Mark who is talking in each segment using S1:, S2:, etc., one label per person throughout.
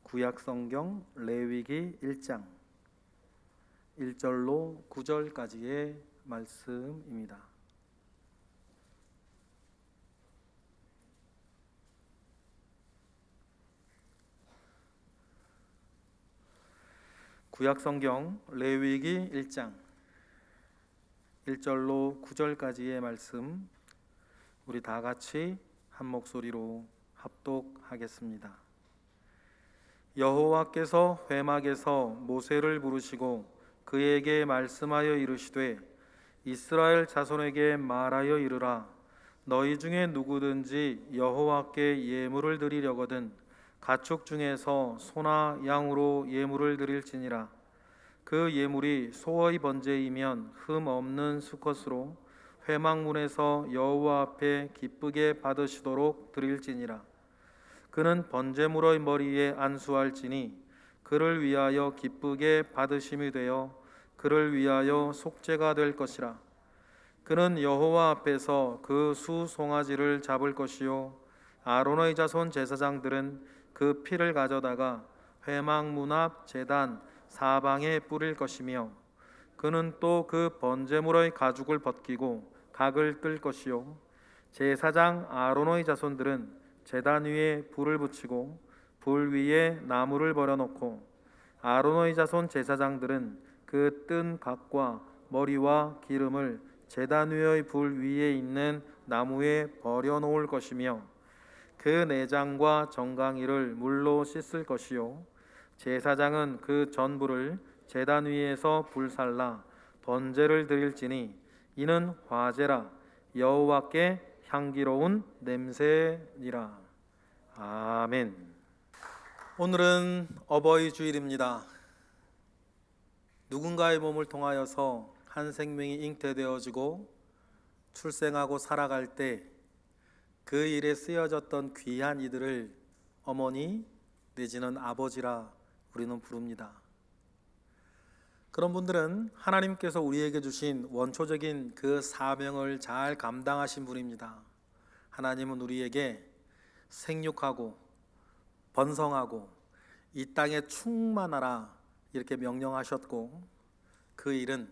S1: 구약성경 레위기 1장 1절로 9절까지의 말씀입니다. 구약성경 레위기 1장 1절로 9절까지의 말씀, 우리 다 같이 한 목소리로 합독하겠습니다. 여호와께서 회막에서 모세를 부르시고 그에게 말씀하여 이르시되, 이스라엘 자손에게 말하여 이르라. 너희 중에 누구든지 여호와께 예물을 드리려거든 가축 중에서 소나 양으로 예물을 드릴지니라. 그 예물이 소의 번제이면 흠 없는 수컷으로 회막문에서 여호와 앞에 기쁘게 받으시도록 드릴지니라. 그는 번제물의 머리에 안수할지니 그를 위하여 기쁘게 받으심이 되어 그를 위하여 속죄가 될 것이라. 그는 여호와 앞에서 그 수 송아지를 잡을 것이요, 아론의 자손 제사장들은 그 피를 가져다가 회막문 앞 제단 사방에 뿌릴 것이며, 그는 또 그 번제물의 가죽을 벗기고 각을 뜰 것이요, 제사장 아론의 자손들은 제단 위에 불을 붙이고 불 위에 나무를 버려놓고, 아론의 자손 제사장들은 그 뜬 각과 머리와 기름을 제단 위의 불 위에 있는 나무에 버려놓을 것이며, 그 내장과 정강이를 물로 씻을 것이요, 제사장은 그 전부를 제단 위에서 불살라 번제를 드릴지니 이는 화제라, 여호와께 향기로운 냄새니라. 아멘. 오늘은 어버이 주일입니다. 누군가의 몸을 통하여서 한 생명이 잉태되어지고 출생하고 살아갈 때 그 일에 쓰여졌던 귀한 이들을 어머니 내지는 아버지라 우리는 부릅니다. 그런 분들은 하나님께서 우리에게 주신 원초적인 그 사명을 잘 감당하신 분입니다. 하나님은 우리에게 생육하고 번성하고 이 땅에 충만하라 이렇게 명령하셨고, 그 일은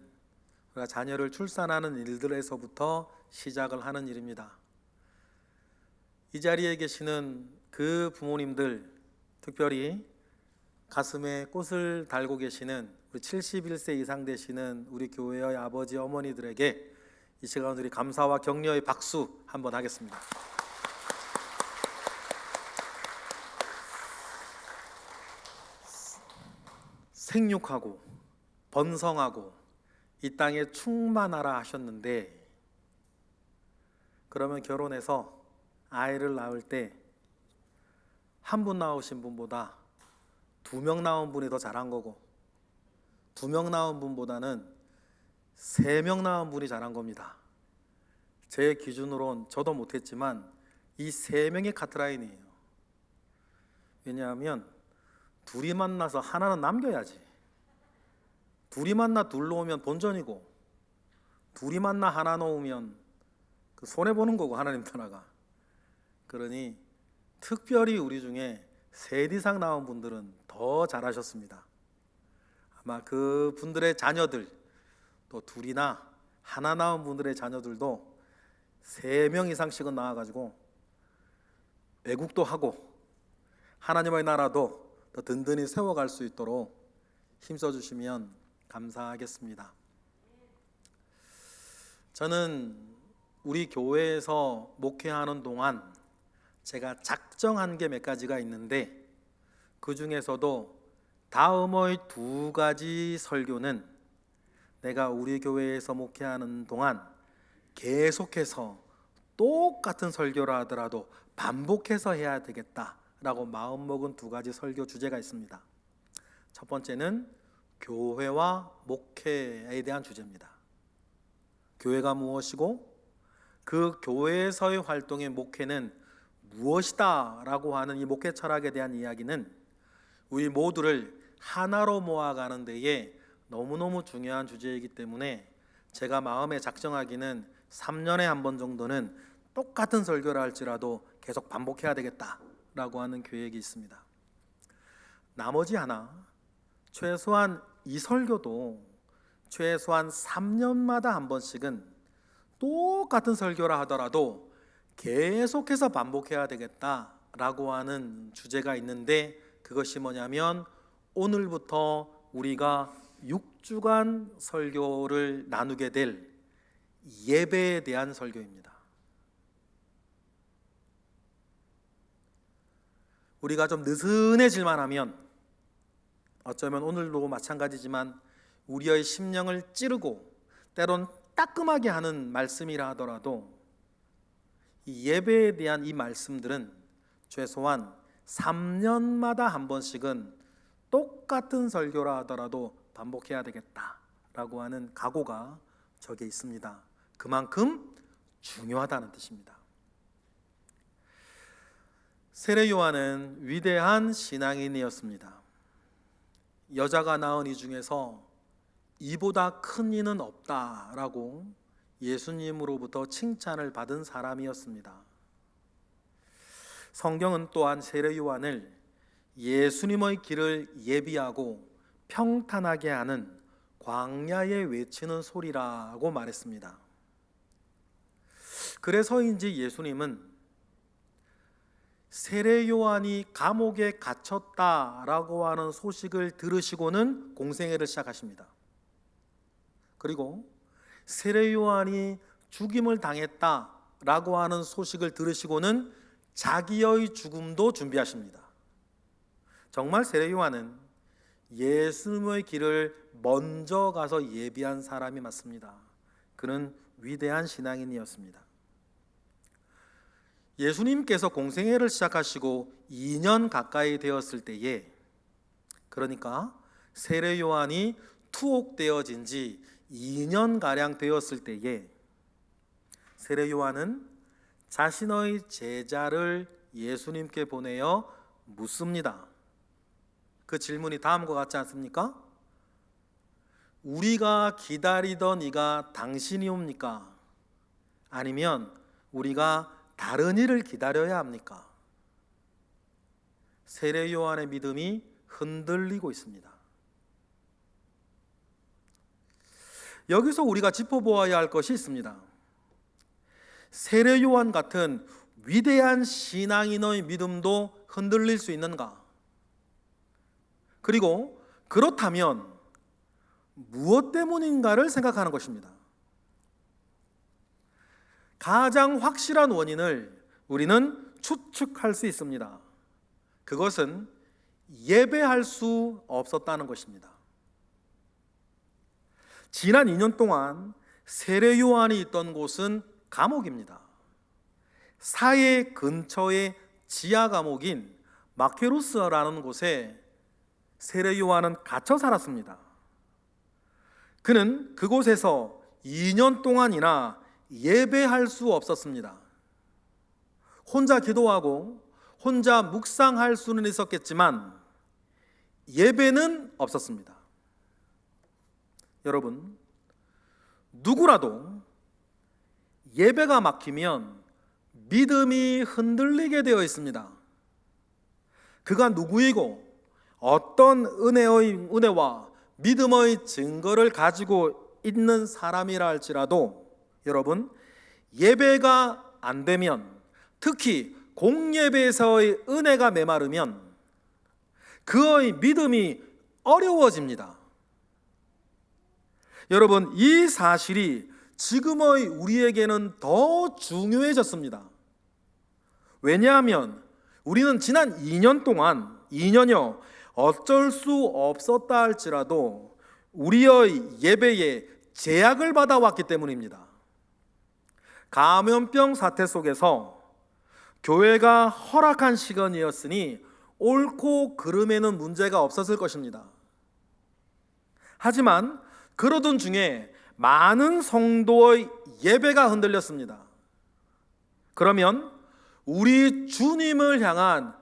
S1: 우리가 자녀를 출산하는 일들에서부터 시작을 하는 일입니다. 이 자리에 계시는 그 부모님들, 특별히 가슴에 꽃을 달고 계시는 우리 71세 이상 되시는 우리 교회의 아버지 어머니들에게 이 시간 우리 감사와 격려의 박수 한번 하겠습니다. 생육하고 번성하고 이 땅에 충만하라 하셨는데, 그러면 결혼해서 아이를 낳을 때 한 분 낳으신 분보다 2명 낳은 분이 더 잘한 거고, 2명 낳은 분보다는 3명 낳은 분이 잘한 겁니다. 제 기준으론 저도 못했지만 이 3명의 카트라인이에요. 왜냐하면 둘이 만나서 하나는 남겨야지. 둘이 만나 둘 놓으면 본전이고, 둘이 만나 하나 놓으면 그 손해보는 거고, 하나님 나라가. 그러니 특별히 우리 중에 셋 이상 나온 분들은 더 잘하셨습니다. 아마 그 분들의 자녀들, 또 둘이나 하나 나온 분들의 자녀들도 3명 이상씩은 나와가지고 외국도 하고 하나님의 나라도 더 든든히 세워갈 수 있도록 힘써주시면 감사하겠습니다. 저는 우리 교회에서 목회하는 동안 제가 작정한 게 몇 가지가 있는데, 그 중에서도 다음의 2가지 설교는 내가 우리 교회에서 목회하는 동안 계속해서 똑같은 설교를 하더라도 반복해서 해야 되겠다라고 마음먹은 2가지 설교 주제가 있습니다. 첫 번째는 교회와 목회에 대한 주제입니다. 교회가 무엇이고 그 교회에서의 활동의 목회는 무엇이다 라고 하는 이 목회 철학에 대한 이야기는 우리 모두를 하나로 모아가는 데에 너무너무 중요한 주제이기 때문에 제가 마음에 작정하기는 3년에 한 번 정도는 똑같은 설교를 할지라도 계속 반복해야 되겠다라고 하는 계획이 있습니다. 나머지 하나, 최소한 이 설교도 최소한 3년마다 한 번씩은 똑같은 설교라 하더라도 계속해서 반복해야 되겠다라고 하는 주제가 있는데, 그것이 뭐냐면 오늘부터 우리가 6주간 설교를 나누게 될 예배에 대한 설교입니다. 우리가 좀 느슨해질만 하면, 어쩌면 오늘도 마찬가지지만 우리의 심령을 찌르고 때론 따끔하게 하는 말씀이라 하더라도 이 예배에 대한 이 말씀들은 최소한 3년마다 한 번씩은 똑같은 설교라 하더라도 반복해야 되겠다라고 하는 각오가 저기에 있습니다. 그만큼 중요하다는 뜻입니다. 세례 요한은 위대한 신앙인이었습니다. 여자가 낳은 이 중에서 이보다 큰 이는 없다라고 예수님으로부터 칭찬을 받은 사람이었습니다. 성경은 또한 세례 요한을 예수님의 길을 예비하고 평탄하게 하는 광야에 외치는 소리라고 말했습니다. 그래서인지 예수님은 세례 요한이 감옥에 갇혔다라고 하는 소식을 들으시고는 공생애를 시작하십니다. 그리고 세례 요한이 죽임을 당했다라고 하는 소식을 들으시고는 자기의 죽음도 준비하십니다. 정말 세례 요한은 예수님의 길을 먼저 가서 예비한 사람이 맞습니다. 그는 위대한 신앙인이었습니다. 예수님께서 공생애를 시작하시고 2년 가까이 되었을 때에, 그러니까 세례 요한이 투옥되어진 지 2년가량 되었을 때에 세례 요한은 자신의 제자를 예수님께 보내어 묻습니다. 그 질문이 다음과 같지 않습니까? 우리가 기다리던 이가 당신이옵니까? 아니면 우리가 다른 이를 기다려야 합니까? 세례 요한의 믿음이 흔들리고 있습니다. 여기서 우리가 짚어보아야 할 것이 있습니다. 세례 요한 같은 위대한 신앙인의 믿음도 흔들릴 수 있는가? 그리고 그렇다면 무엇 때문인가를 생각하는 것입니다. 가장 확실한 원인을 우리는 추측할 수 있습니다. 그것은 예배할 수 없었다는 것입니다. 지난 2년 동안 세례 요한이 있던 곳은 감옥입니다. 사해 근처의 지하 감옥인 마케루스라는 곳에 세례 요한은 갇혀 살았습니다. 그는 그곳에서 2년 동안이나 예배할 수 없었습니다. 혼자 기도하고 혼자 묵상할 수는 있었겠지만 예배는 없었습니다. 여러분, 누구라도 예배가 막히면 믿음이 흔들리게 되어 있습니다. 그가 누구이고 어떤 은혜와 믿음의 증거를 가지고 있는 사람이라 할지라도 여러분, 예배가 안 되면, 특히 공예배에서의 은혜가 메마르면 그의 믿음이 어려워집니다. 여러분, 이 사실이 지금의 우리에게는 더 중요해졌습니다. 왜냐하면 우리는 지난 2년여 어쩔 수 없었다 할지라도 우리의 예배에 제약을 받아왔기 때문입니다. 감염병 사태 속에서 교회가 허락한 시간이었으니 옳고 그름에는 문제가 없었을 것입니다. 하지만 그러던 중에 많은 성도의 예배가 흔들렸습니다. 그러면 우리 주님을 향한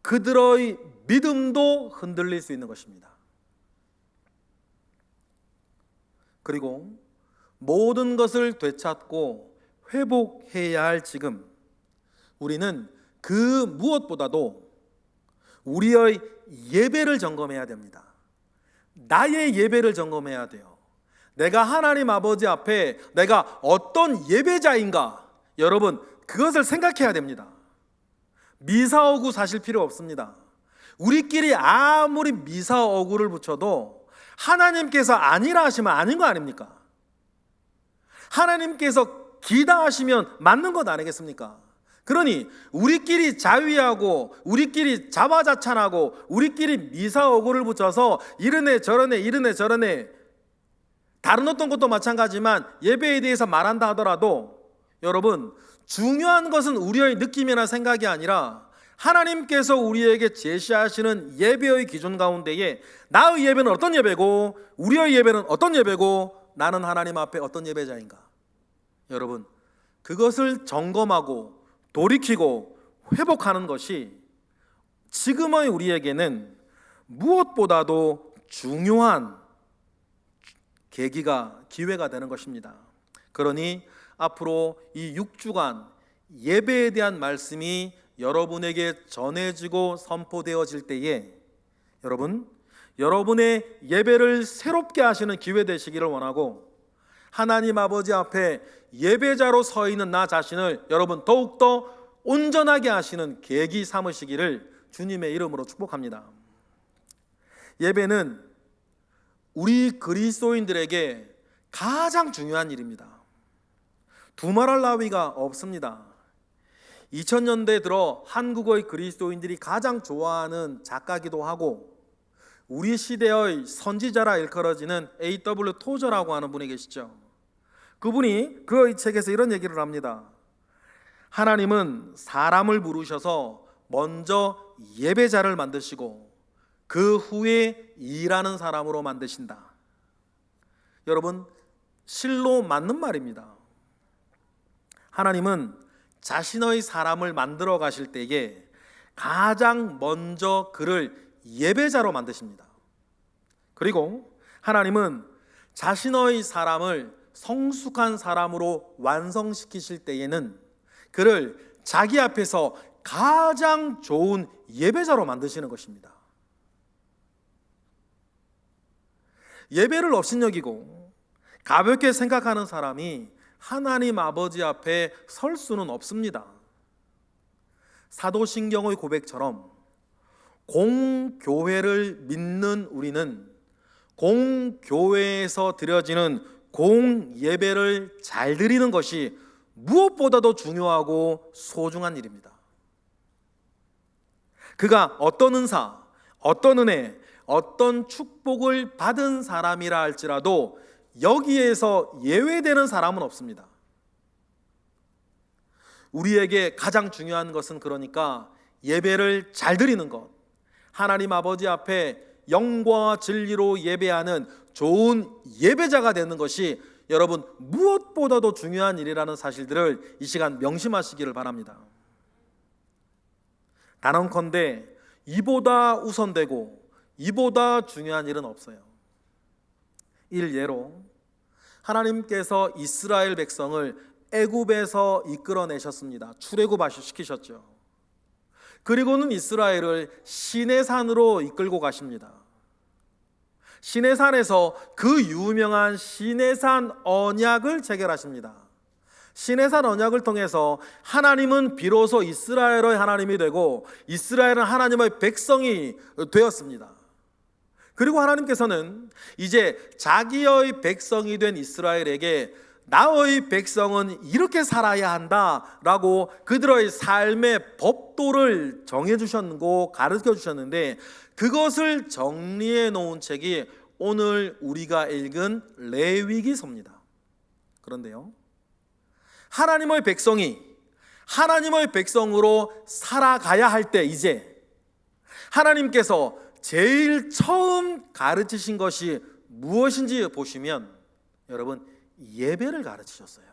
S1: 그들의 믿음도 흔들릴 수 있는 것입니다. 그리고 모든 것을 되찾고 회복해야 할 지금, 우리는 그 무엇보다도 우리의 예배를 점검해야 됩니다. 나의 예배를 점검해야 돼요. 내가 하나님 아버지 앞에 내가 어떤 예배자인가, 여러분 그것을 생각해야 됩니다. 미사오구 사실 필요 없습니다. 우리끼리 아무리 미사오구를 붙여도 하나님께서 아니라 하시면 아닌 거 아닙니까? 하나님께서 기다 하시면 맞는 것 아니겠습니까? 그러니 우리끼리 자위하고 우리끼리 자화자찬하고 우리끼리 미사오구를 붙여서 이러네 저러네 이러네 저러네, 다른 어떤 것도 마찬가지지만 예배에 대해서 말한다 하더라도 여러분 중요한 것은 우리의 느낌이나 생각이 아니라 하나님께서 우리에게 제시하시는 예배의 기준 가운데에 나의 예배는 어떤 예배고 우리의 예배는 어떤 예배고 나는 하나님 앞에 어떤 예배자인가, 여러분 그것을 점검하고 돌이키고 회복하는 것이 지금의 우리에게는 무엇보다도 중요한 기회가 되는 것입니다. 그러니 앞으로 이 6주간 예배에 대한 말씀이 여러분에게 전해지고 선포되어질 때에 여러분의 예배를 새롭게 하시는 기회 되시기를 원하고, 하나님 아버지 앞에 예배자로 서 있는 나 자신을 여러분 더욱더 온전하게 하시는 계기 삼으시기를 주님의 이름으로 축복합니다. 예배는 우리 그리스도인들에게 가장 중요한 일입니다. 두말할 나위가 없습니다. 2000년대 들어 한국의 그리스도인들이 가장 좋아하는 작가기도 하고 우리 시대의 선지자라 일컬어지는 A.W. 토저라고 하는 분이 계시죠. 그분이 그의 책에서 이런 얘기를 합니다. 하나님은 사람을 부르셔서 먼저 예배자를 만드시고 그 후에 일하는 사람으로 만드신다. 여러분 실로 맞는 말입니다. 하나님은 자신의 사람을 만들어 가실 때에 가장 먼저 그를 예배자로 만드십니다. 그리고 하나님은 자신의 사람을 성숙한 사람으로 완성시키실 때에는 그를 자기 앞에서 가장 좋은 예배자로 만드시는 것입니다. 예배를 업신여기고 가볍게 생각하는 사람이 하나님 아버지 앞에 설 수는 없습니다. 사도신경의 고백처럼 공교회를 믿는 우리는 공교회에서 드려지는 공예배를 잘 드리는 것이 무엇보다도 중요하고 소중한 일입니다. 그가 어떤 은사, 어떤 은혜, 어떤 축복을 받은 사람이라 할지라도 여기에서 예외되는 사람은 없습니다. 우리에게 가장 중요한 것은 그러니까 예배를 잘 드리는 것, 하나님 아버지 앞에 영광과 진리로 예배하는 좋은 예배자가 되는 것이 여러분 무엇보다도 중요한 일이라는 사실들을 이 시간 명심하시기를 바랍니다. 단언컨대 이보다 우선되고 이보다 중요한 일은 없어요. 일예로 하나님께서 이스라엘 백성을 애굽에서 이끌어내셨습니다. 출애굽시키셨죠. 그리고는 이스라엘을 시내산으로 이끌고 가십니다. 시내산에서 그 유명한 시내산 언약을 체결하십니다. 시내산 언약을 통해서 하나님은 비로소 이스라엘의 하나님이 되고 이스라엘은 하나님의 백성이 되었습니다. 그리고 하나님께서는 이제 자기의 백성이 된 이스라엘에게 나의 백성은 이렇게 살아야 한다라고 그들의 삶의 법도를 정해 주셨고 가르쳐 주셨는데 그것을 정리해 놓은 책이 오늘 우리가 읽은 레위기서입니다. 그런데요, 하나님의 백성이 하나님의 백성으로 살아가야 할 때 이제 하나님께서 제일 처음 가르치신 것이 무엇인지 보시면 여러분 예배를 가르치셨어요.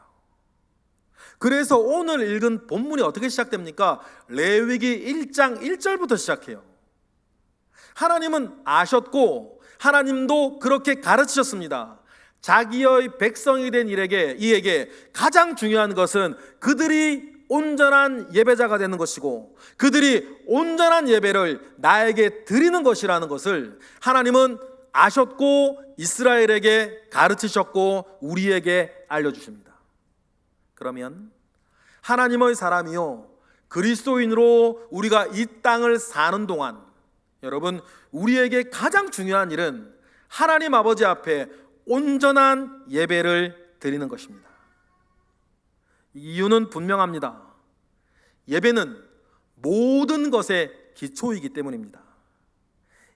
S1: 그래서 오늘 읽은 본문이 어떻게 시작됩니까? 레위기 1장 1절부터 시작해요. 하나님은 아셨고 하나님도 그렇게 가르치셨습니다. 자기의 백성이 된 이에게 가장 중요한 것은 그들이 온전한 예배자가 되는 것이고 그들이 온전한 예배를 나에게 드리는 것이라는 것을 하나님은 아셨고 이스라엘에게 가르치셨고 우리에게 알려주십니다. 그러면 하나님의 사람이요 그리스도인으로 우리가 이 땅을 사는 동안 여러분 우리에게 가장 중요한 일은 하나님 아버지 앞에 온전한 예배를 드리는 것입니다. 이유는 분명합니다. 예배는 모든 것의 기초이기 때문입니다.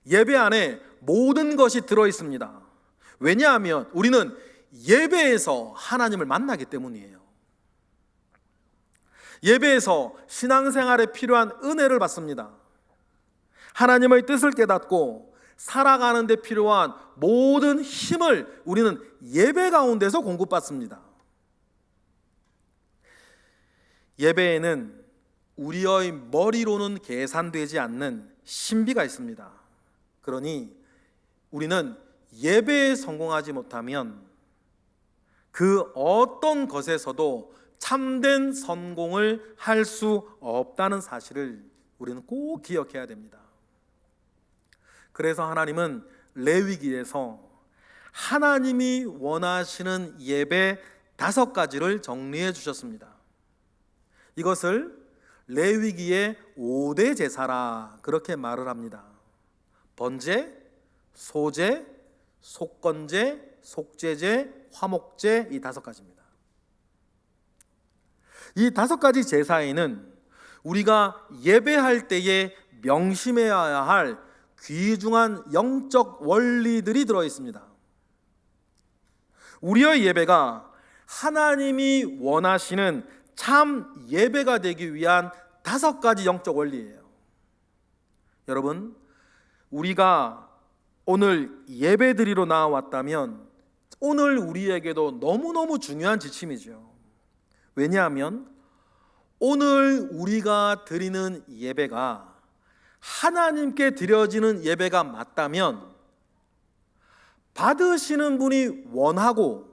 S1: 예배 안에 모든 것이 들어있습니다. 왜냐하면 우리는 예배에서 하나님을 만나기 때문이에요. 예배에서 신앙생활에 필요한 은혜를 받습니다. 하나님의 뜻을 깨닫고 살아가는 데 필요한 모든 힘을 우리는 예배 가운데서 공급받습니다. 예배에는 우리의 머리로는 계산되지 않는 신비가 있습니다. 그러니 우리는 예배에 성공하지 못하면 그 어떤 것에서도 참된 성공을 할 수 없다는 사실을 우리는 꼭 기억해야 됩니다. 그래서 하나님은 레위기에서 하나님이 원하시는 예배 5가지를 정리해 주셨습니다. 이것을 레위기의 5대 제사라 그렇게 말을 합니다. 번제, 소제, 속건제, 속죄제, 화목제 이 5가지입니다. 이 5가지 제사에는 우리가 예배할 때에 명심해야 할 귀중한 영적 원리들이 들어 있습니다. 우리의 예배가 하나님이 원하시는 참 예배가 되기 위한 5가지 영적 원리예요. 여러분, 우리가 오늘 예배 드리러 나왔다면 오늘 우리에게도 너무너무 중요한 지침이죠. 왜냐하면 오늘 우리가 드리는 예배가 하나님께 드려지는 예배가 맞다면 받으시는 분이 원하고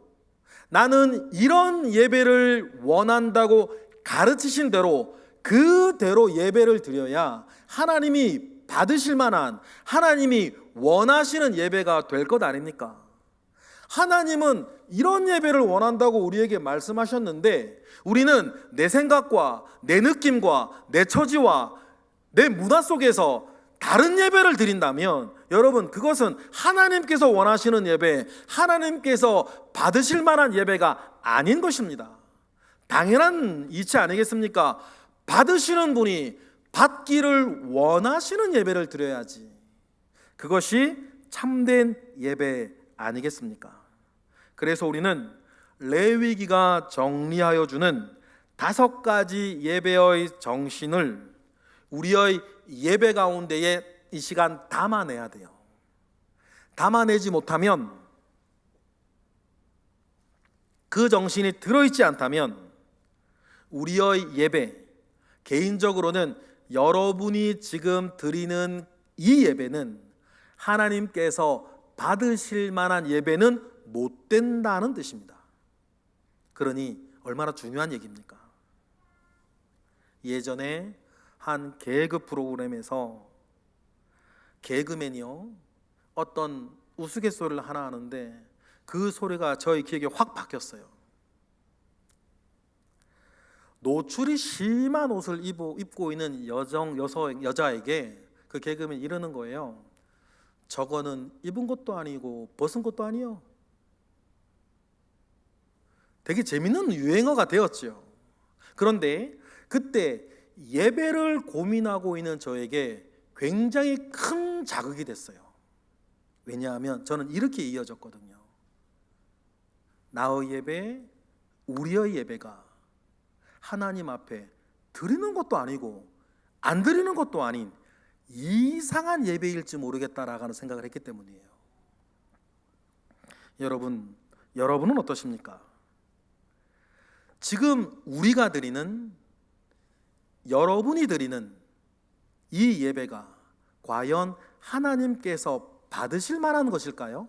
S1: 나는 이런 예배를 원한다고 가르치신 대로 그대로 예배를 드려야 하나님이 받으실 만한 하나님이 원하시는 예배가 될 것 아닙니까? 하나님은 이런 예배를 원한다고 우리에게 말씀하셨는데 우리는 내 생각과 내 느낌과 내 처지와 내 문화 속에서 다른 예배를 드린다면 여러분 그것은 하나님께서 원하시는 예배, 하나님께서 받으실 만한 예배가 아닌 것입니다. 당연한 이치 아니겠습니까? 받으시는 분이 받기를 원하시는 예배를 드려야지. 그것이 참된 예배 아니겠습니까? 그래서 우리는 레위기가 정리하여 주는 5가지 예배의 정신을 우리의 예배 가운데에 이 시간 담아내야 돼요. 담아내지 못하면 그 정신이 들어있지 않다면 우리의 예배, 개인적으로는 여러분이 지금 드리는 이 예배는 하나님께서 받으실 만한 예배는 못 된다는 뜻입니다. 그러니 얼마나 중요한 얘기입니까? 예전에 한 개그 프로그램에서 개그맨이요 어떤 우스갯소리를 하나 하는데 그 소리가 저의 기억에 확 박혔어요. 노출이 심한 옷을 입고 있는 여자에게 그 개그맨이 이러는 거예요. 저거는 입은 것도 아니고 벗은 것도 아니요. 되게 재밌는 유행어가 되었죠. 그런데 그때 예배를 고민하고 있는 저에게 굉장히 큰 자극이 됐어요. 왜냐하면 저는 이렇게 이어졌거든요. 나의 예배, 우리의 예배가 하나님 앞에 드리는 것도 아니고 안 드리는 것도 아닌 이상한 예배일지 모르겠다라는 생각을 했기 때문이에요. 여러분은 어떠십니까? 지금 우리가 드리는 여러분이 드리는 이 예배가 과연 하나님께서 받으실 만한 것일까요?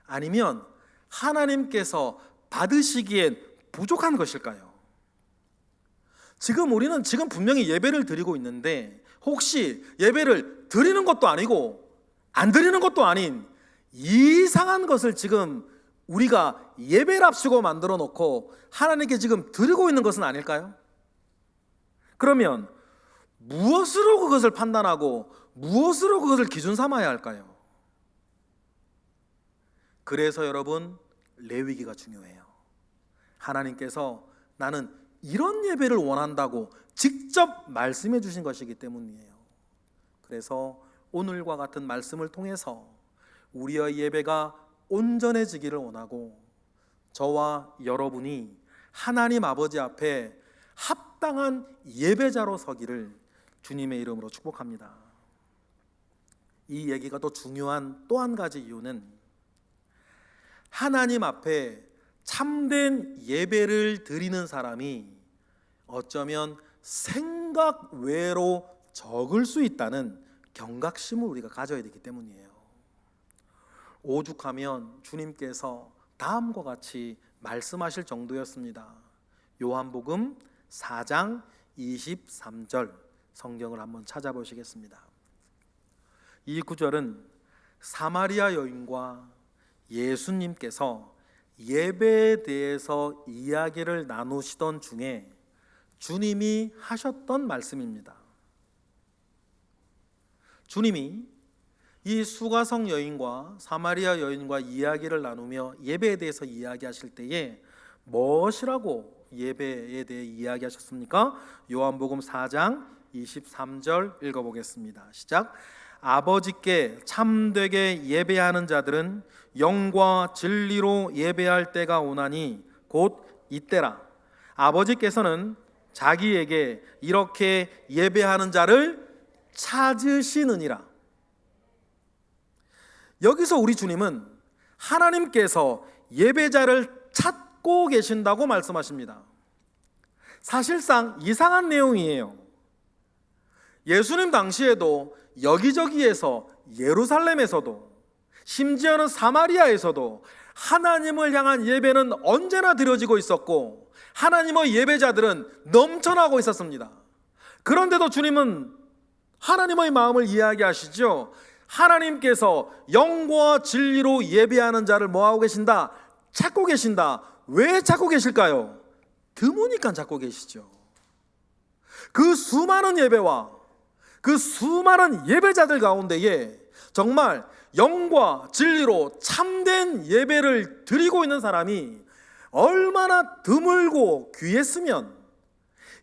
S1: 아니면 하나님께서 받으시기엔 부족한 것일까요? 지금 우리는 지금 분명히 예배를 드리고 있는데 혹시 예배를 드리는 것도 아니고 안 드리는 것도 아닌 이상한 것을 지금 우리가 예배랍시고 만들어 놓고 하나님께 지금 드리고 있는 것은 아닐까요? 그러면 무엇으로 그것을 판단하고 무엇으로 그것을 기준 삼아야 할까요? 그래서 여러분, 레위기가 중요해요. 하나님께서 나는 이런 예배를 원한다고 직접 말씀해 주신 것이기 때문이에요. 그래서 오늘과 같은 말씀을 통해서 우리의 예배가 온전해지기를 원하고 저와 여러분이 하나님 아버지 앞에 합당한 예배자로 서기를 주님의 이름으로 축복합니다. 이 얘기가 더 중요한 또 한 가지 이유는 하나님 앞에 참된 예배를 드리는 사람이 어쩌면 생각 외로 적을 수 있다는 경각심을 우리가 가져야 되기 때문이에요. 오죽하면 주님께서 다음과 같이 말씀하실 정도였습니다. 요한복음 4장 23절 성경을 한번 찾아보시겠습니다. 이 구절은 사마리아 여인과 예수님께서 예배에 대해서 이야기를 나누시던 중에 주님이 하셨던 말씀입니다. 주님이 이 수가성 여인과 사마리아 여인과 이야기를 나누며 예배에 대해서 이야기하실 때에 무엇이라고 예배에 대해 이야기하셨습니까? 요한복음 4장 23절 읽어보겠습니다. 시작. 아버지께 참되게 예배하는 자들은 영과 진리로 예배할 때가 오나니 곧 이때라. 아버지께서는 자기에게 이렇게 예배하는 자를 찾으시느니라. 여기서 우리 주님은 하나님께서 예배자를 찾고 계신다고 말씀하십니다. 사실상 이상한 내용이에요. 예수님 당시에도 여기저기에서, 예루살렘에서도, 심지어는 사마리아에서도 하나님을 향한 예배는 언제나 드려지고 있었고 하나님의 예배자들은 넘쳐나고 있었습니다. 그런데도 주님은 하나님의 마음을 이야기하시죠. 하나님께서 영과 진리로 예배하는 자를 뭐하고 계신다? 찾고 계신다. 왜 찾고 계실까요? 드무니까 찾고 계시죠. 그 수많은 예배와 그 수많은 예배자들 가운데에 정말 영과 진리로 참된 예배를 드리고 있는 사람이 얼마나 드물고 귀했으면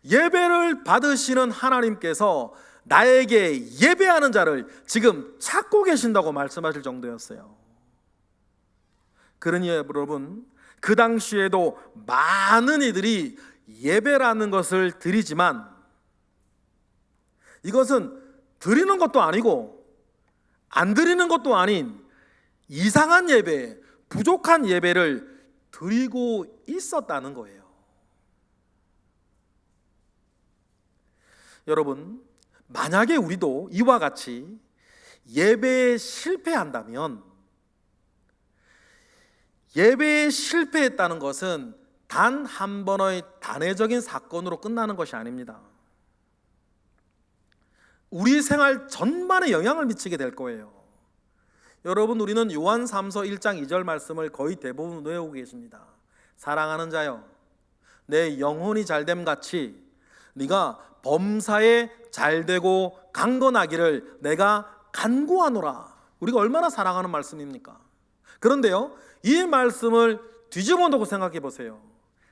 S1: 예배를 받으시는 하나님께서 나에게 예배하는 자를 지금 찾고 계신다고 말씀하실 정도였어요. 그러니 여러분, 그 당시에도 많은 이들이 예배라는 것을 드리지만 이것은 드리는 것도 아니고 안 드리는 것도 아닌 이상한 예배, 부족한 예배를 드리고 있었다는 거예요. 여러분, 만약에 우리도 이와 같이 예배에 실패한다면, 예배에 실패했다는 것은 단 한 번의 단회적인 사건으로 끝나는 것이 아닙니다. 우리 생활 전반에 영향을 미치게 될 거예요. 여러분, 우리는 요한 3서 1장 2절 말씀을 거의 대부분 외우고 계십니다. 사랑하는 자여, 내 영혼이 잘됨 같이 네가 범사에 잘되고 강건하기를 내가 간구하노라. 우리가 얼마나 사랑하는 말씀입니까? 그런데요, 이 말씀을 뒤집어 놓고 생각해 보세요.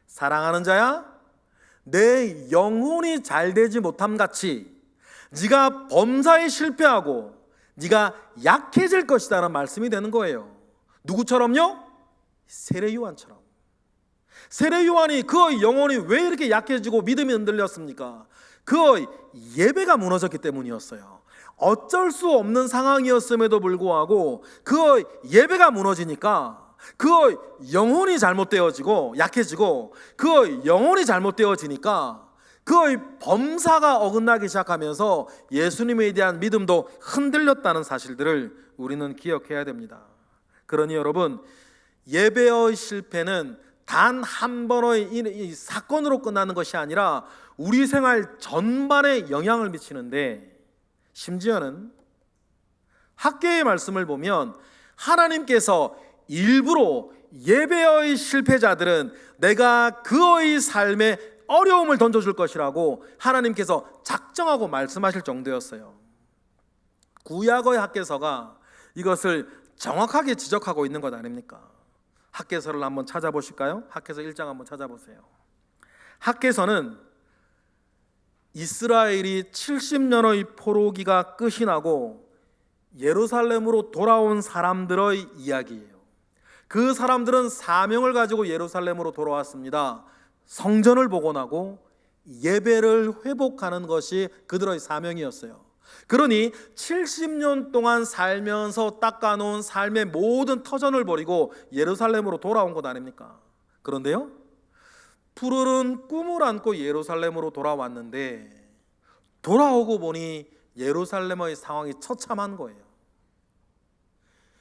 S1: 사랑하는 자야, 내 영혼이 잘되지 못함 같이 네가 범사에 실패하고 네가 약해질 것이다라는 말씀이 되는 거예요. 누구처럼요? 세례 요한처럼. 세례 요한이 그 영혼이 왜 이렇게 약해지고 믿음이 흔들렸습니까? 그 예배가 무너졌기 때문이었어요. 어쩔 수 없는 상황이었음에도 불구하고 그 예배가 무너지니까 그 영혼이 잘못되어지고 약해지고 그 영혼이 잘못되어지니까 그 범사가 어긋나기 시작하면서 예수님에 대한 믿음도 흔들렸다는 사실들을 우리는 기억해야 됩니다. 그러니 여러분, 예배의 실패는 단 한 번의 이 사건으로 끝나는 것이 아니라 우리 생활 전반에 영향을 미치는데, 심지어는 학계의 말씀을 보면 하나님께서 일부러 예배의 실패자들은 내가 그의 삶에 어려움을 던져줄 것이라고 하나님께서 작정하고 말씀하실 정도였어요. 구약의 학개서가 이것을 정확하게 지적하고 있는 것 아닙니까? 학개서를 한번 찾아보실까요? 학개서 1장 한번 찾아보세요. 학개서는 이스라엘이 70년의 포로기가 끝이 나고 예루살렘으로 돌아온 사람들의 이야기예요. 그 사람들은 사명을 가지고 예루살렘으로 돌아왔습니다. 성전을 복원하고 예배를 회복하는 것이 그들의 사명이었어요. 그러니 70년 동안 살면서 닦아놓은 삶의 모든 터전을 버리고 예루살렘으로 돌아온 것 아닙니까? 그런데요, 푸르른 꿈을 안고 예루살렘으로 돌아왔는데 돌아오고 보니 예루살렘의 상황이 처참한 거예요.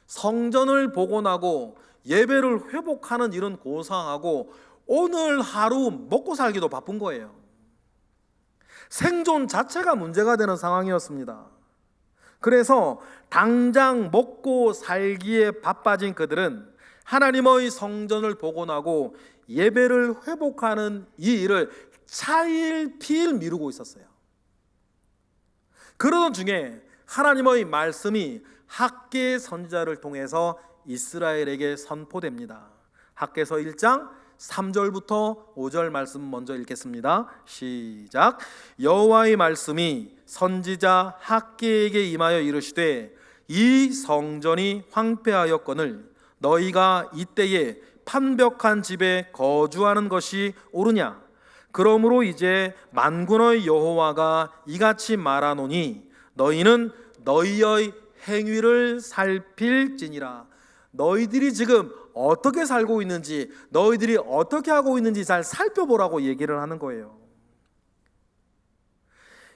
S1: 성전을 복원하고 예배를 회복하는 일은 고상하고 오늘 하루 먹고 살기도 바쁜 거예요. 생존 자체가 문제가 되는 상황이었습니다. 그래서 당장 먹고 살기에 바빠진 그들은 하나님의 성전을 복원하고 예배를 회복하는 이 일을 차일피일 미루고 있었어요. 그러던 중에 하나님의 말씀이 학개 선지자를 통해서 이스라엘에게 선포됩니다. 학개서 1장 3절부터 5절 말씀 먼저 읽겠습니다. 시작. 여호와의 말씀이 선지자 학개에게 임하여 이르시되 이 성전이 황폐하였거늘 너희가 이때에 판벽한 집에 거주하는 것이 옳으냐? 그러므로 이제 만군의 여호와가 이같이 말하노니 너희는 너희의 행위를 살필지니라. 너희들이 지금 어떻게 살고 있는지, 너희들이 어떻게 하고 있는지 잘 살펴보라고 얘기를 하는 거예요.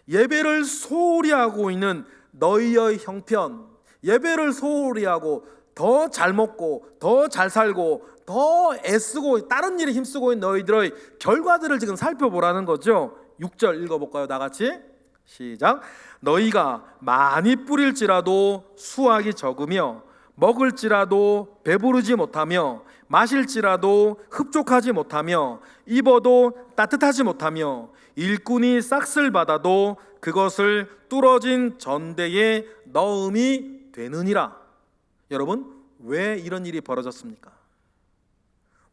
S1: 예배를 소홀히 하고 있는 너희의 형편, 예배를 소홀히 하고 더 잘 먹고 더 잘 살고 더 애쓰고 다른 일에 힘쓰고 있는 너희들의 결과들을 지금 살펴보라는 거죠. 6절 읽어볼까요? 다같이 시작. 너희가 많이 뿌릴지라도 수확이 적으며 먹을지라도 배부르지 못하며 마실지라도 흡족하지 못하며 입어도 따뜻하지 못하며 일꾼이 싹쓸 받아도 그것을 뚫어진 전대에 넣음이 되느니라. 여러분, 왜 이런 일이 벌어졌습니까?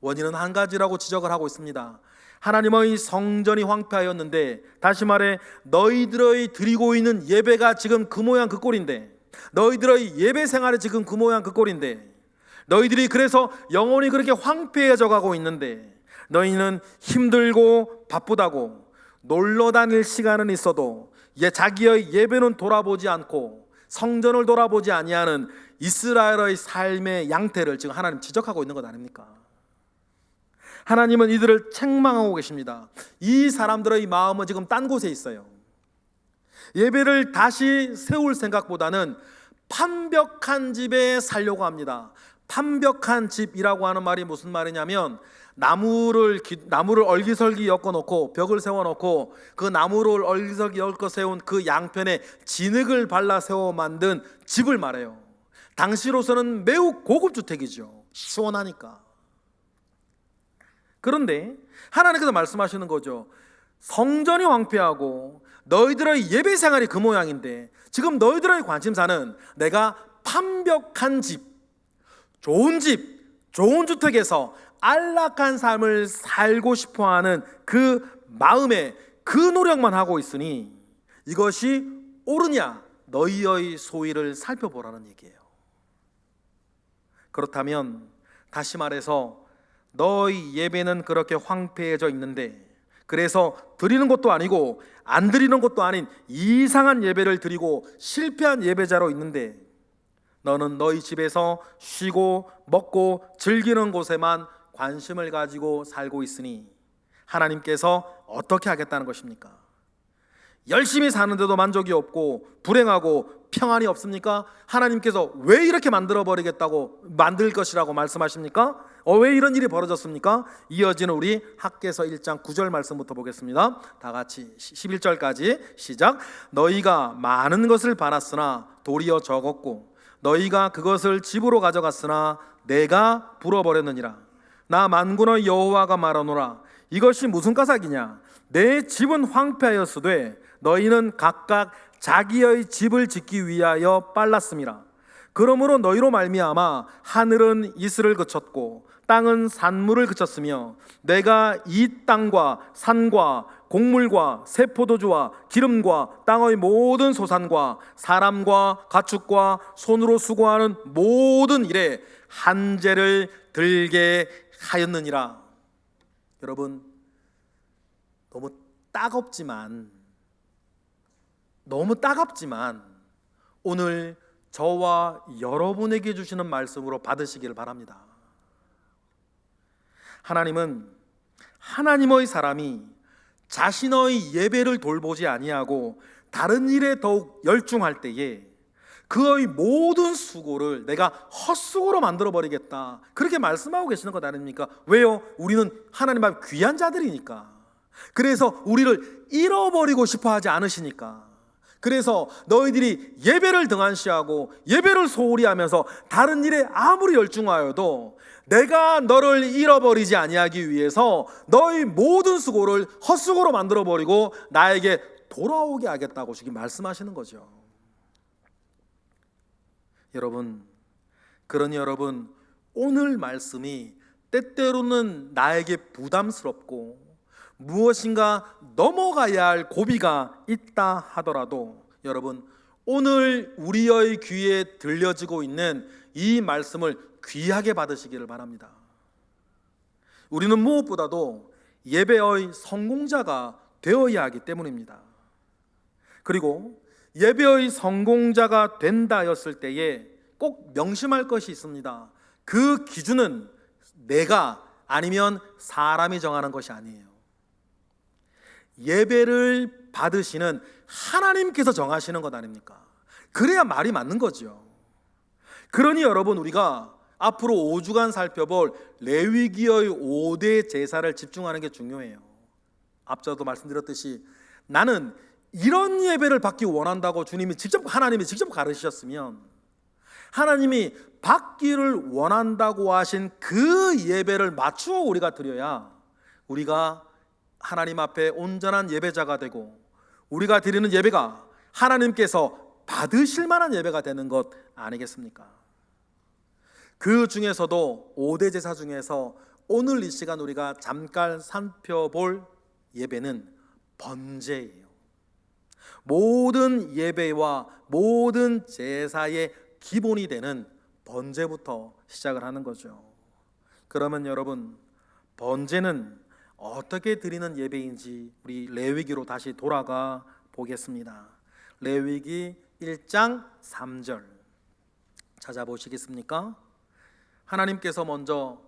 S1: 원인은 한 가지라고 지적을 하고 있습니다. 하나님의 성전이 황폐하였는데, 다시 말해 너희들의 드리고 있는 예배가 지금 그 모양 그 꼴인데, 너희들의 예배 생활이 지금 그 모양 그 꼴인데, 너희들이 그래서 영혼이 그렇게 황폐해져 가고 있는데, 너희는 힘들고 바쁘다고 놀러 다닐 시간은 있어도 자기의 예배는 돌아보지 않고 성전을 돌아보지 아니하는 이스라엘의 삶의 양태를 지금 하나님 지적하고 있는 것 아닙니까? 하나님은 이들을 책망하고 계십니다. 이 사람들의 마음은 지금 딴 곳에 있어요. 예배를 다시 세울 생각보다는 판벽한 집에 살려고 합니다. 판벽한 집이라고 하는 말이 무슨 말이냐면, 나무를 얼기설기 엮어놓고 벽을 세워놓고 그 나무를 얼기설기 엮어 세운 그 양편에 진흙을 발라 세워 만든 집을 말해요. 당시로서는 매우 고급 주택이죠. 시원하니까. 그런데 하나님께서 말씀하시는 거죠. 성전이 황폐하고 너희들의 예배 생활이 그 모양인데 지금 너희들의 관심사는 내가 판벽한 집, 좋은 주택에서 안락한 삶을 살고 싶어하는 그 마음에 그 노력만 하고 있으니 이것이 옳으냐? 너희의 소위를 살펴보라는 얘기예요. 그렇다면 다시 말해서 너희 예배는 그렇게 황폐해져 있는데, 그래서 드리는 것도 아니고 안 드리는 것도 아닌 이상한 예배를 드리고 실패한 예배자로 있는데, 너는 너희 집에서 쉬고 먹고 즐기는 곳에만 관심을 가지고 살고 있으니 하나님께서 어떻게 하겠다는 것입니까? 열심히 사는데도 만족이 없고 불행하고 평안이 없습니까? 하나님께서 왜 이렇게 만들 것이라고 말씀하십니까? 왜 이런 일이 벌어졌습니까? 이어지는 우리 학개서 1장 9절 말씀부터 보겠습니다. 다 같이 11절까지 시작. 너희가 많은 것을 받았으나 도리어 적었고 너희가 그것을 집으로 가져갔으나 내가 불어버렸느니라. 나 만군의 여호와가 말하노라. 이것이 무슨 까닭이냐? 내 집은 황폐하였으되 너희는 각각 자기의 집을 짓기 위하여 빨랐음이라. 그러므로 너희로 말미암아 하늘은 이슬을 그쳤고 땅은 산물을 그쳤으며 내가 이 땅과 산과 곡물과 새 포도주와 기름과 땅의 모든 소산과 사람과 가축과 손으로 수고하는 모든 일에 한죄를 들게 하였느니라. 여러분, 너무 따갑지만 오늘 저와 여러분에게 주시는 말씀으로 받으시기를 바랍니다. 하나님은 하나님의 사람이 자신의 예배를 돌보지 아니하고 다른 일에 더욱 열중할 때에 그의 모든 수고를 내가 헛수고로 만들어버리겠다, 그렇게 말씀하고 계시는 것 아닙니까? 왜요? 우리는 하나님 앞에 귀한 자들이니까. 그래서 우리를 잃어버리고 싶어 하지 않으시니까. 그래서 너희들이 예배를 등한시하고 예배를 소홀히 하면서 다른 일에 아무리 열중하여도 내가 너를 잃어버리지 아니하기 위해서 너희 모든 수고를 헛수고로 만들어버리고 나에게 돌아오게 하겠다고 지금 말씀하시는 거죠. 그러니 여러분, 오늘 말씀이 때때로는 나에게 부담스럽고 무엇인가 넘어가야 할 고비가 있다 하더라도 여러분, 오늘 우리의 귀에 들려지고 있는 이 말씀을 귀하게 받으시기를 바랍니다. 우리는 무엇보다도 예배의 성공자가 되어야 하기 때문입니다. 그리고 예배의 성공자가 된다 했을 때에 꼭 명심할 것이 있습니다. 그 기준은 내가 아니면 사람이 정하는 것이 아니에요. 예배를 받으시는 하나님께서 정하시는 것 아닙니까? 그래야 말이 맞는 거죠. 그러니 여러분, 우리가 앞으로 5주간 살펴볼 레위기의 5대 제사를 집중하는 게 중요해요. 앞서도 말씀드렸듯이 나는 이런 예배를 받기 원한다고 하나님이 직접 가르치셨으면, 하나님이 받기를 원한다고 하신 그 예배를 맞추어 우리가 드려야 우리가 하나님 앞에 온전한 예배자가 되고 우리가 드리는 예배가 하나님께서 받으실 만한 예배가 되는 것 아니겠습니까? 그 중에서도 5대 제사 중에서 오늘 이 시간 우리가 잠깐 살펴볼 예배는 번제예요. 모든 예배와 모든 제사의 기본이 되는 번제부터 시작을 하는 거죠. 그러면 여러분, 번제는 어떻게 드리는 예배인지 우리 레위기로 다시 돌아가 보겠습니다. 레위기 1장 3절 찾아보시겠습니까? 하나님께서 먼저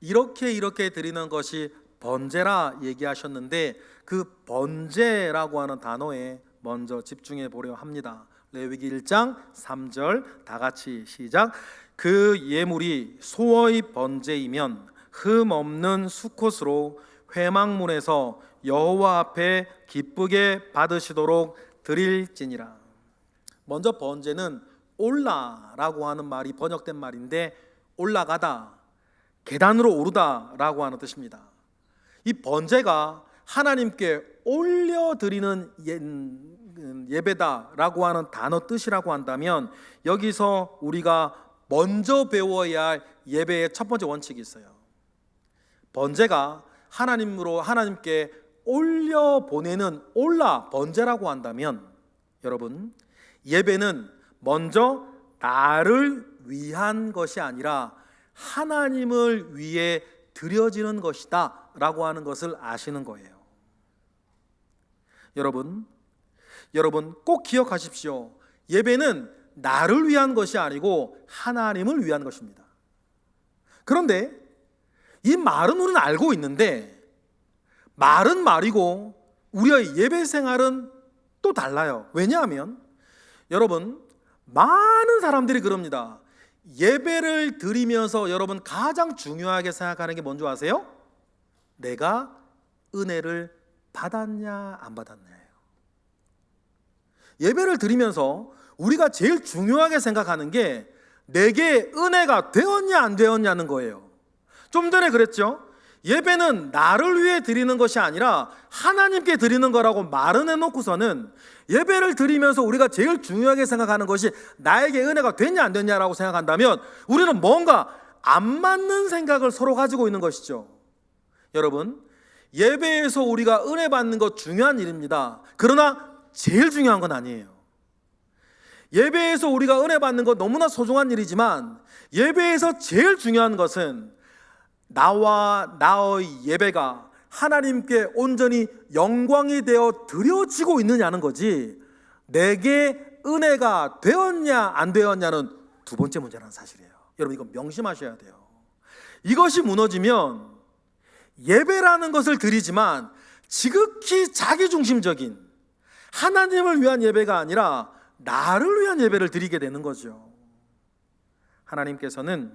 S1: 이렇게 드리는 것이 번제라 얘기하셨는데 그 번제라고 하는 단어에 먼저 집중해 보려 합니다. 레위기 1장 3절 다 같이 시작. 그 예물이 소의 번제이면 흠 없는 수컷으로 회막문에서 여호와 앞에 기쁘게 받으시도록 드릴지니라. 먼저 번제는 올라라고 하는 말이 번역된 말인데, 올라가다, 계단으로 오르다라고 하는 뜻입니다. 이 번제가 하나님께 올려드리는 예배다라고 하는 단어 뜻이라고 한다면, 여기서 우리가 먼저 배워야 할 예배의 첫 번째 원칙이 있어요. 번제가 하나님께 올려보내는 번제라고 한다면, 여러분, 예배는 먼저 나를 위한 것이 아니라 하나님을 위해 드려지는 것이다 라고 하는 것을 아시는 거예요. 여러분 꼭 기억하십시오. 예배는 나를 위한 것이 아니고 하나님을 위한 것입니다. 그런데 이 말은 우리는 알고 있는데, 말은 말이고 우리의 예배 생활은 또 달라요. 왜냐하면 여러분, 많은 사람들이 그럽니다. 예배를 드리면서 여러분 가장 중요하게 생각하는 게 뭔지 아세요? 내가 은혜를 받았냐 안 받았냐예요. 예배를 드리면서 우리가 제일 중요하게 생각하는 게 내게 은혜가 되었냐 안 되었냐는 거예요. 좀 전에 그랬죠? 예배는 나를 위해 드리는 것이 아니라 하나님께 드리는 거라고 말은 해놓고서는 예배를 드리면서 우리가 제일 중요하게 생각하는 것이 나에게 은혜가 됐냐 안 됐냐라고 생각한다면 우리는 뭔가 안 맞는 생각을 서로 가지고 있는 것이죠. 여러분, 예배에서 우리가 은혜 받는 것 중요한 일입니다. 그러나 제일 중요한 건 아니에요. 예배에서 우리가 은혜 받는 것 너무나 소중한 일이지만 예배에서 제일 중요한 것은 나와 나의 예배가 하나님께 온전히 영광이 되어 드려지고 있느냐는 거지, 내게 은혜가 되었냐 안 되었냐는 두 번째 문제라는 사실이에요. 여러분, 이거 명심하셔야 돼요. 이것이 무너지면 예배라는 것을 드리지만 지극히 자기중심적인 하나님을 위한 예배가 아니라 나를 위한 예배를 드리게 되는 거죠. 하나님께서는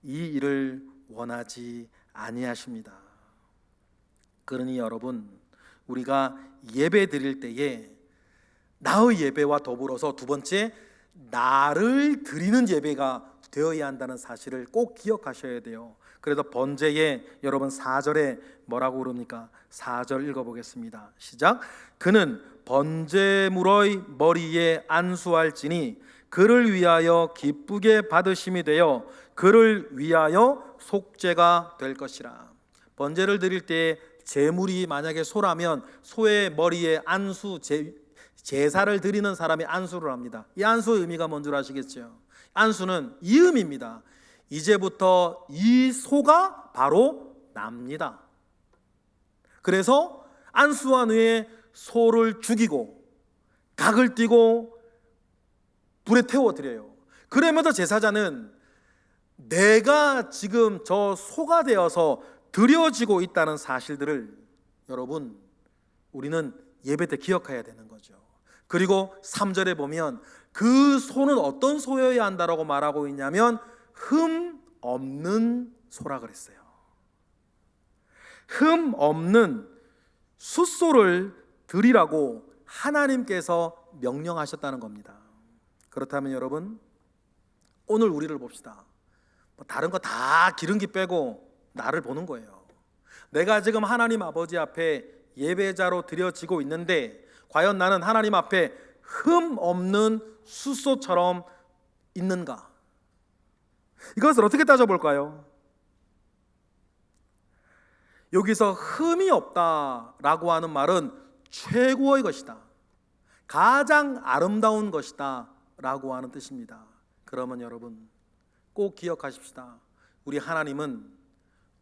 S1: 이 일을 원하지 아니하십니다. 그러니 여러분, 우리가 예배 드릴 때에 나의 예배와 더불어서 두 번째, 나를 드리는 예배가 되어야 한다는 사실을 꼭 기억하셔야 돼요. 그래서 번제에 여러분 4절에 뭐라고 그럽니까? 4절 읽어보겠습니다. 시작. 그는 번제물의 머리에 안수할지니 그를 위하여 기쁘게 받으심이 되어 그를 위하여 속죄가 될 것이라. 번제를 드릴 때 제물이 만약에 소라면 소의 머리에 안수, 제사를 드리는 사람이 안수를 합니다. 이 안수의 의미가 뭔 줄 아시겠죠? 안수는 이음입니다. 이제부터 이 소가 바로 납니다. 그래서 안수한 후에 소를 죽이고 각을 띠고 불에 태워드려요. 그러면서 제사장은 내가 지금 저 소가 되어서 드려지고 있다는 사실들을 여러분, 우리는 예배 때 기억해야 되는 거죠. 그리고 3절에 보면 그 소는 어떤 소여야 한다라고 말하고 있냐면 흠 없는 소라 그랬어요. 흠 없는 숫소를 드리라고 하나님께서 명령하셨다는 겁니다. 그렇다면 여러분, 오늘 우리를 봅시다. 다른 거 다 기름기 빼고 나를 보는 거예요. 내가 지금 하나님 아버지 앞에 예배자로 드려지고 있는데 과연 나는 하나님 앞에 흠 없는 숫소처럼 있는가? 이것을 어떻게 따져볼까요? 여기서 흠이 없다라고 하는 말은 최고의 것이다, 가장 아름다운 것이다 라고 하는 뜻입니다. 그러면 여러분 꼭 기억하십시다. 우리 하나님은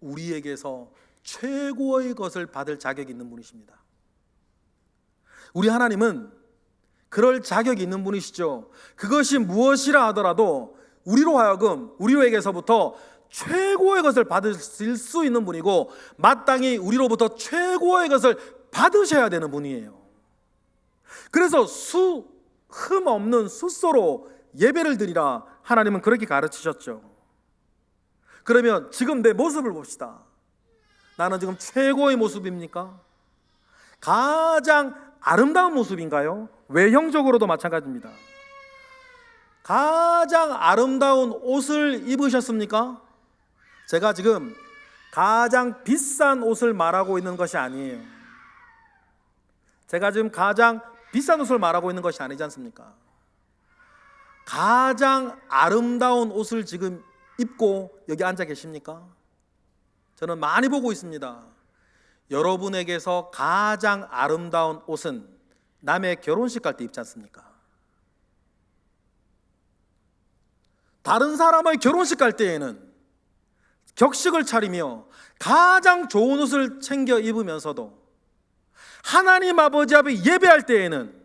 S1: 우리에게서 최고의 것을 받을 자격이 있는 분이십니다. 우리 하나님은 그럴 자격이 있는 분이시죠. 그것이 무엇이라 하더라도 우리로 하여금 우리에게서부터 최고의 것을 받으실 수 있는 분이고 마땅히 우리로부터 최고의 것을 받으셔야 되는 분이에요. 그래서 흠 없는 숫소로 예배를 드리라 하나님은 그렇게 가르치셨죠. 그러면 지금 내 모습을 봅시다. 나는 지금 최고의 모습입니까? 가장 아름다운 모습인가요? 외형적으로도 마찬가지입니다. 가장 아름다운 옷을 입으셨습니까? 제가 지금 가장 비싼 옷을 말하고 있는 것이 아니에요. 제가 지금 가장 비싼 옷을 말하고 있는 것이 아니지 않습니까? 가장 아름다운 옷을 지금 입고 여기 앉아 계십니까? 저는 많이 보고 있습니다. 여러분에게서 가장 아름다운 옷은 남의 결혼식 갈 때 입지 않습니까? 다른 사람의 결혼식 갈 때에는 격식을 차리며 가장 좋은 옷을 챙겨 입으면서도 하나님 아버지 앞에 예배할 때에는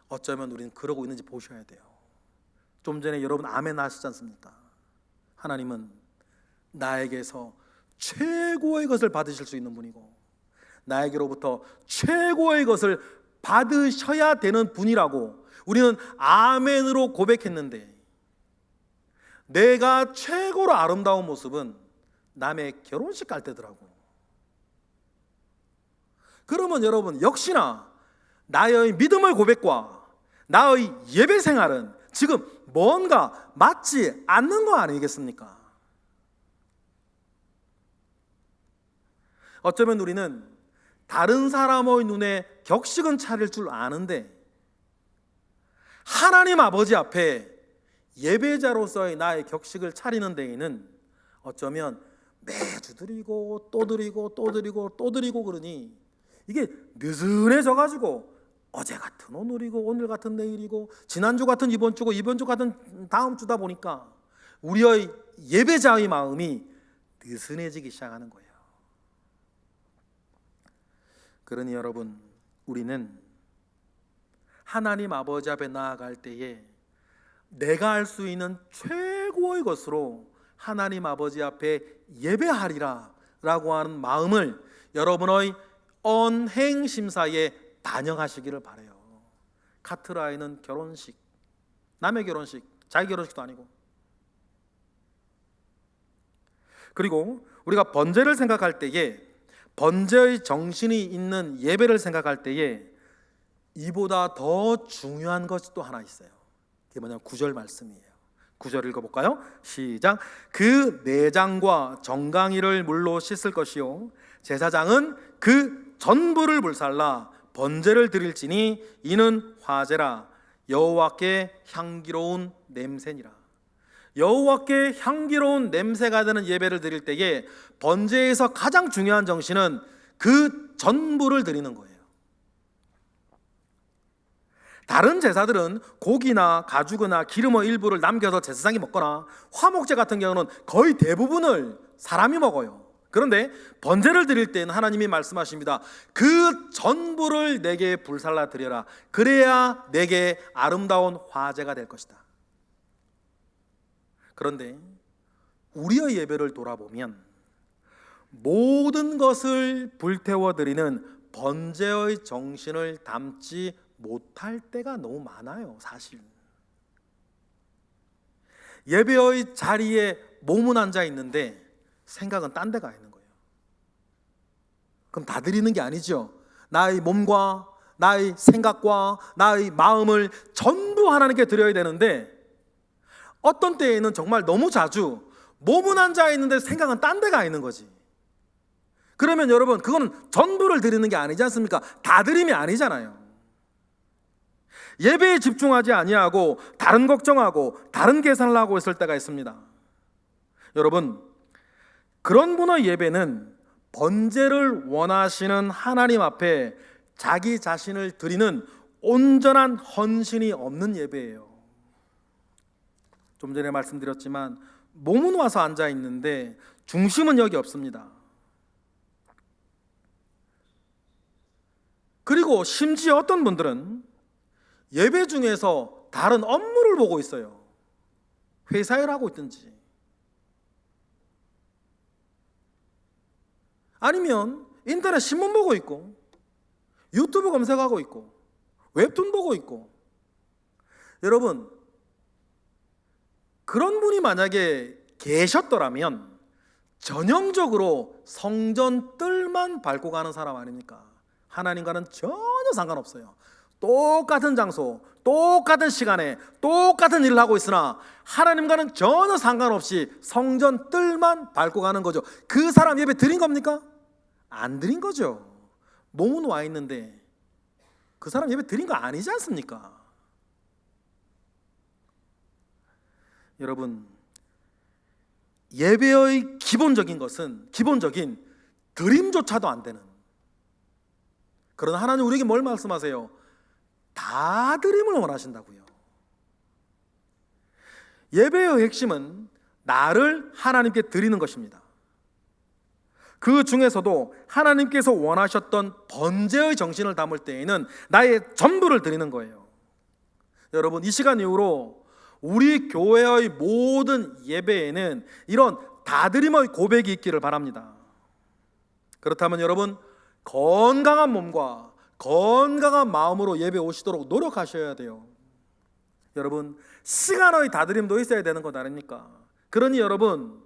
S1: 어쩌면 우리는 그러고 있는지 보셔야 돼요. 좀 전에 여러분 아멘 하시지 않습니까? 하나님은 나에게서 최고의 것을 받으실 수 있는 분이고 나에게로부터 최고의 것을 받으셔야 되는 분이라고 우리는 아멘으로 고백했는데 내가 최고로 아름다운 모습은 남의 결혼식 갈 때더라고. 그러면 여러분 역시나 나의 믿음의 고백과 나의 예배 생활은 지금 뭔가 맞지 않는 거 아니겠습니까? 어쩌면 우리는 다른 사람의 눈에 격식은 차릴 줄 아는데 하나님 아버지 앞에 예배자로서의 나의 격식을 차리는 데에는 어쩌면 매주 드리고 또 드리고 또 드리고 또 드리고 그러니 이게 느슨해져 가지고 어제 같은 오늘이고 오늘 같은 내일이고 지난주 같은 이번 주고 이번 주 같은 다음 주다 보니까 우리의 예배자의 마음이 느슨해지기 시작하는 거예요. 그러니 여러분, 우리는 하나님 아버지 앞에 나아갈 때에 내가 할 수 있는 최고의 것으로 하나님 아버지 앞에 예배하리라 라고 하는 마음을 여러분의 언행심사에 반영하시기를 바라요. 카트라에는 결혼식, 남의 결혼식, 자기 결혼식도 아니고. 그리고 우리가 번제를 생각할 때에, 번제의 정신이 있는 예배를 생각할 때에 이보다 더 중요한 것이 또 하나 있어요. 그게 뭐냐면 9절 말씀이에요. 9절 읽어볼까요? 시작. 그 내장과 정강이를 물로 씻을 것이요 제사장은 그 전부를 불살라 번제를 드릴지니 이는 화제라 여호와께 향기로운 냄새니라. 여호와께 향기로운 냄새가 되는 예배를 드릴 때에 번제에서 가장 중요한 정신은 그 전부를 드리는 거예요. 다른 제사들은 고기나 가죽이나 기름의 일부를 남겨서 제사장이 먹거나 화목제 같은 경우는 거의 대부분을 사람이 먹어요. 그런데 번제를 드릴 때는 하나님이 말씀하십니다. 그 전부를 내게 불살라 드려라. 그래야 내게 아름다운 화제가 될 것이다. 그런데 우리의 예배를 돌아보면 모든 것을 불태워 드리는 번제의 정신을 담지 못할 때가 너무 많아요. 사실 예배의 자리에 몸은 앉아 있는데 생각은 딴 데 가 있는 거예요. 그럼 다 드리는 게 아니죠. 나의 몸과 나의 생각과 나의 마음을 전부 하나님께 드려야 되는데 어떤 때에는 정말 너무 자주 몸은 앉아 있는데 생각은 딴 데 가 있는 거지. 그러면 여러분 그거는 전부를 드리는 게 아니지 않습니까? 다 드림이 아니잖아요. 예배에 집중하지 아니하고 다른 걱정하고 다른 계산을 하고 있을 때가 있습니다. 여러분, 그런 분의 예배는 번제를 원하시는 하나님 앞에 자기 자신을 드리는 온전한 헌신이 없는 예배예요. 좀 전에 말씀드렸지만 몸은 와서 앉아 있는데 중심은 여기 없습니다. 그리고 심지어 어떤 분들은 예배 중에서 다른 업무를 보고 있어요. 회사 일 하고 있든지 아니면 인터넷 신문 보고 있고 유튜브 검색하고 있고 웹툰 보고 있고. 여러분, 그런 분이 만약에 계셨더라면 전형적으로 성전 뜰만 밟고 가는 사람 아닙니까? 하나님과는 전혀 상관없어요. 똑같은 장소, 똑같은 시간에 똑같은 일을 하고 있으나 하나님과는 전혀 상관없이 성전 뜰만 밟고 가는 거죠. 그 사람 예배 드린 겁니까? 안 드린 거죠. 몸은 와 있는데 그 사람 예배 드린 거 아니지 않습니까? 여러분, 예배의 기본적인 것은 기본적인 드림조차도 안 되는, 그러나 하나님 우리에게 뭘 말씀하세요? 다 드림을 원하신다고요. 예배의 핵심은 나를 하나님께 드리는 것입니다. 그 중에서도 하나님께서 원하셨던 번제의 정신을 담을 때에는 나의 전부를 드리는 거예요. 여러분, 이 시간 이후로 우리 교회의 모든 예배에는 이런 다드림의 고백이 있기를 바랍니다. 그렇다면 여러분, 건강한 몸과 건강한 마음으로 예배 오시도록 노력하셔야 돼요. 여러분, 시간의 다드림도 있어야 되는 것 아닙니까? 그러니 여러분,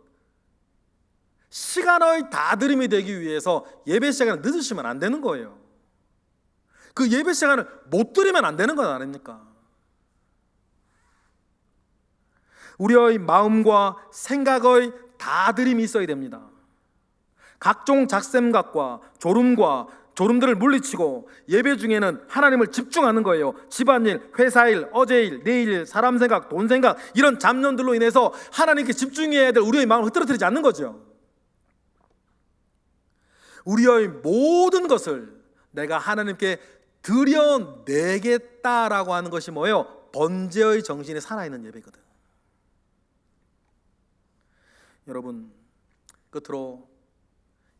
S1: 시간의 다드림이 되기 위해서 예배 시간을 늦으시면 안 되는 거예요. 그 예배 시간을 못 드리면 안 되는 것 아닙니까? 우리의 마음과 생각의 다드림이 있어야 됩니다. 각종 잡생각과 졸음들을 물리치고 예배 중에는 하나님을 집중하는 거예요. 집안일, 회사일, 어제일, 내일, 사람 생각, 돈 생각, 이런 잡념들로 인해서 하나님께 집중해야 될 우리의 마음을 흐트러뜨리지 않는 거죠. 우리의 모든 것을 내가 하나님께 드려내겠다라고 하는 것이 뭐예요? 번제의 정신이 살아있는 예배거든. 여러분, 끝으로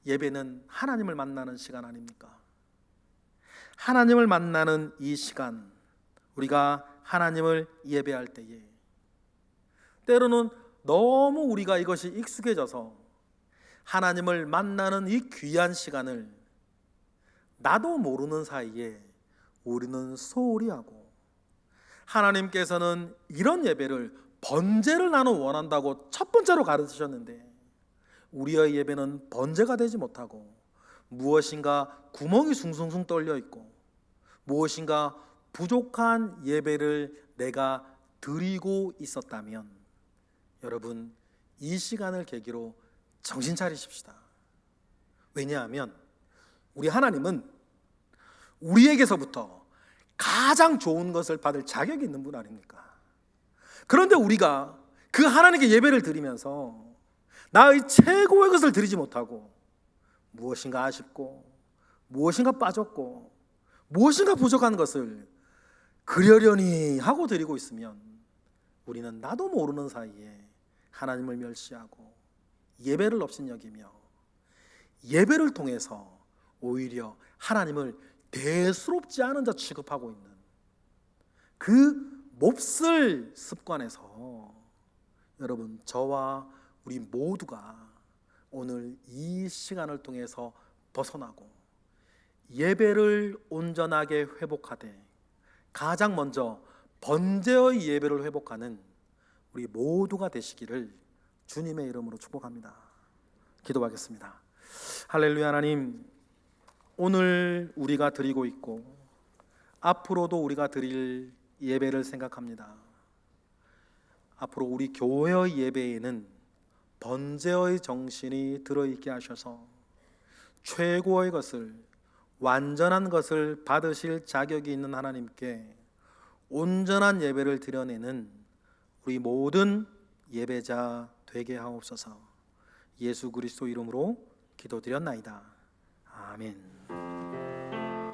S1: 예배는 하나님을 만나는 시간 아닙니까? 하나님을 만나는 이 시간, 우리가 하나님을 예배할 때에 때로는 너무 우리가 이것이 익숙해져서 하나님을 만나는 이 귀한 시간을 나도 모르는 사이에 우리는 소홀히 하고, 하나님께서는 이런 예배를 번제를 나는 원한다고 첫 번째로 가르치셨는데 우리의 예배는 번제가 되지 못하고 무엇인가 구멍이 숭숭숭 떨려 있고 무엇인가 부족한 예배를 내가 드리고 있었다면, 여러분, 이 시간을 계기로 정신 차리십시다. 왜냐하면 우리 하나님은 우리에게서부터 가장 좋은 것을 받을 자격이 있는 분 아닙니까? 그런데 우리가 그 하나님께 예배를 드리면서 나의 최고의 것을 드리지 못하고 무엇인가 아쉽고 무엇인가 빠졌고 무엇인가 부족한 것을 그러려니 하고 드리고 있으면 우리는 나도 모르는 사이에 하나님을 멸시하고 예배를 업신여기며 예배를 통해서 오히려 하나님을 대수롭지 않은 자 취급하고 있는 그 몹쓸 습관에서 여러분, 저와 우리 모두가 오늘 이 시간을 통해서 벗어나고 예배를 온전하게 회복하되 가장 먼저 번제의 예배를 회복하는 우리 모두가 되시기를 주님의 이름으로 축복합니다. 기도하겠습니다. 할렐루야. 하나님, 오늘 우리가 드리고 있고 앞으로도 우리가 드릴 예배를 생각합니다. 앞으로 우리 교회의 예배에는 번제의 정신이 들어있게 하셔서 최고의 것을, 완전한 것을 받으실 자격이 있는 하나님께 온전한 예배를 드려내는 우리 모든 예배자 되게 하옵소서. 예수 그리스도 이름으로 기도드렸나이다. 아멘.